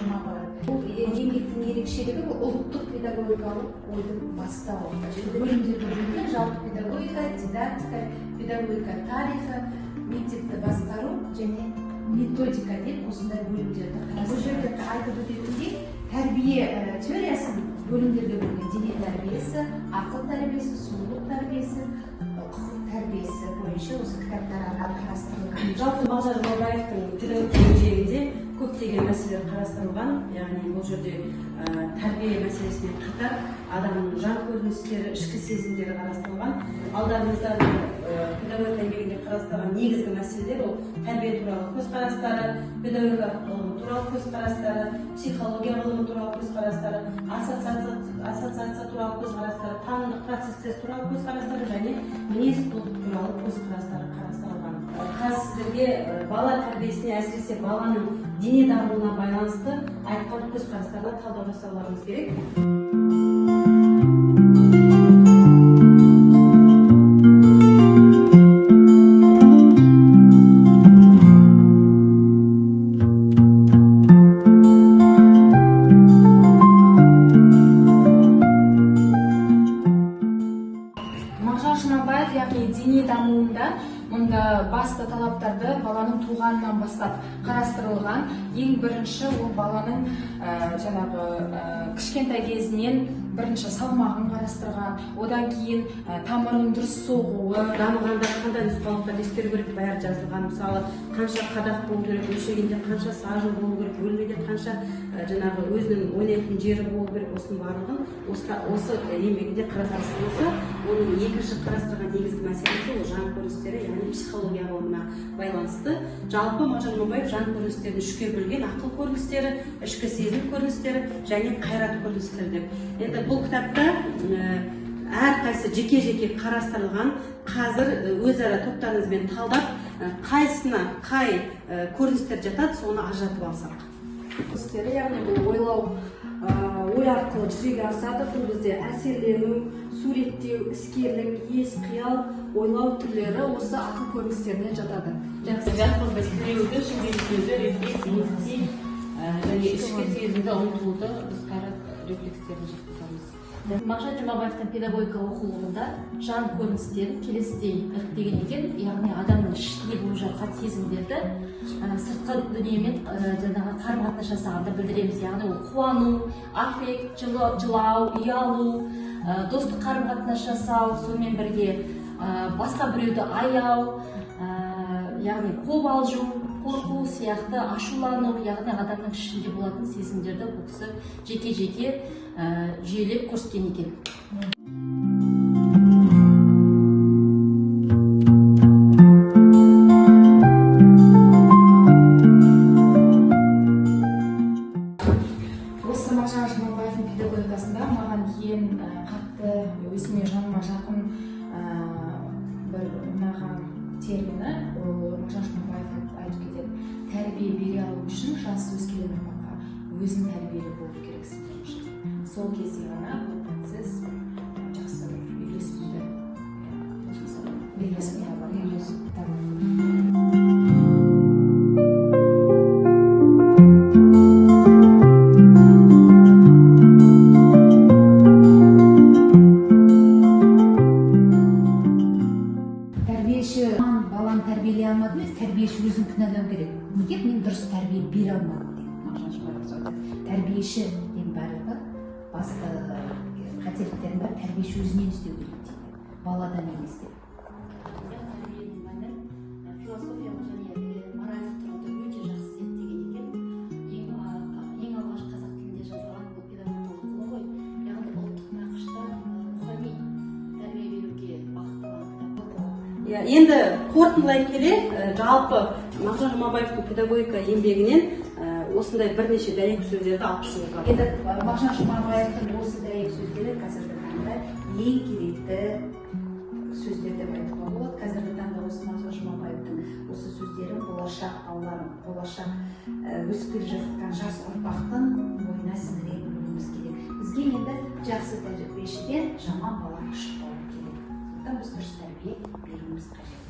Жұмабаев. Бұл еңбектің ерекшелігі ұлттық педагогикалық ойдың бастауы. Бөлімдерге бөлінген жалпы педагогика, дидактика, педагогика тарихы, мектепті басқару және методика деп осындай бөлімдерді қарастырады. Бұл жерде айтып өтетіндей, тәрбие теориясын бөлімдерге бөлінген: дене тәрбиесі, ақыл тәрбиесі, сұлулық тәрбиесі, құқық тәрбиесі бойынша осы кітаптар қарастырылған. Жалпы Мағжан Жұмабаевтың педагогика еңбегінде көптеген мәселелер қарастырылған. Яғни бұл жерде тәрбие мәселесімен қатар адамның жан көріністері, ішкі сезімдері қарастырылған. Алдарыңызда педагогика еңбегінде қарастырылған негізгі мәселелер ол тәрбие туралы көзқарастары, педагогика ғылымы туралы көзқарастары, психология ғылымы туралы көзқарастары, ассоциация туралы көзқарастары, танымдық процестер туралы көзқарастары және мінез-құлық туралы көзқарастары қарастырылған. Қазір сіздерге бала тәрбиесіне, әсіресе баланың дене дамуына байланысты айтқан көзқарастарына талдау жасауларыңыз керек. Мағжан Жұмабаев, яғни дене дамуында мұнда басты талаптарды баланың туғанынан бастап қарастырылған. Ең бірінші ол баланың кішкентай кезінен бірінші салмағын қарастырған, одан кейін тамырының дұрыс соғуы, дамығанда қандай нұсқаулықтарды ескеру керек, бәрі жазылған. Мысалы, қанша қадақ болу керек, өлшегенде қанша сажын болу керек, бөлмеде қанша өзінің ойнайтын жері болу керек, осының барлығын осы еңбегінде қарастырылған болса, оның екінші қарастырған негізгі мәселесі ол жан көріністері, яғни психология ғылымына байланысты. Жалпы Мағжан Жұмабаев жан көріністерін үшке бөлген: ақыл көріністері, ішкі сезім көріністері және қайрат көріністері деп. Енді бұл кітапта әрқайсысы жеке-жеке қарастырылған. Қазір өзара топтарыңызбен талдап, қайсына қай көріністер жатады, соны ажыратып алсақ. Көріністері, яғни бұл ойлау, ой арқылы жүзеге асады. Бұл бізде әсерлену, суреттеу, іскерлік, ес, қиял, ойлау түрлері осы ақыл көріністеріне жатады. Жақсы, біз біреуді, шыңдегі сөзі, рефлекс, ести және ішкі сезімді ұмтылуды біз қайрат рефлекстерін жатқызамыз. Мағжан Жұмабаевтың педагогика оқулығында жан көріністерін келесідей іріктеген екен. Яғни адамның ішінде болып жатқан сезімдерді сыртқы дүниемен қарым-қатынас жасағанда білдіреміз. Яғни ол қуану, аффект, жылау, ұялу, достық қарым-қатынас жасау, сонымен бірге басқа біреуді аяу, яғни қобалжу, қорқу сияқты, ашулану, яғни адамның ішінде болатын сезімдерді бұл кісі жеке-жеке жүйелеп көрсеткен екен. Осы Мағжан Жұмабаевтың педагогикасында маған ең қатты өзіме жаныма жақын бір ұнаған термині ол Мағжан Жұмабаев айтып кетеді: тәрбие бере алу үшін жас өскелең ұрпаққа өзін тәрбиелі болу керексің. Сол кезде ғана бұл процесс жақсы үйлесімді тәрбиеші баланы тәрбиелей алмады емес, тәрбиеші өзін кінәлау керек. Неге мен дұрыс тәрбие бере алмадым деп Мағжан Жұмабаев айтады. Тәрбиеші ең барлығы басты қателіктердің бәрі тәрбиеші өзінен іздеу керек дейді, баладан емес деп. Тәрбиенің мәні философиялық және моральдық тұрғыда өте жақсы зерттеген екен. Ең алғаш қазақ тілінде жазылған бұл педагогикалық ғылым ғой. Яғни ұлттық нақышта рухани тәрбие беруге бағытталған кітап. Енді қорытындылай келе, жалпы Мағжан Жұмабаевтың педагогика еңбегінен осындай бірнеше дәйек сөздерді алып шығуға. Енді Мағжан Жұмабаевтың осы дәйек сөздері қазіргі таңда ең керекті сөздер деп айтуға болады. Қазіргі таңда осы Мағжан Жұмабаевтың осы сөздері болашақ балалардың, болашақ өсіп келе жатқан жас ұрпақтың бойына сіңіре білуіміз керек. Бізге енді жақсы тәрбиешіден жаман бала шықпауы керек. Біз дұрыс тәрбие беруіміз қажет.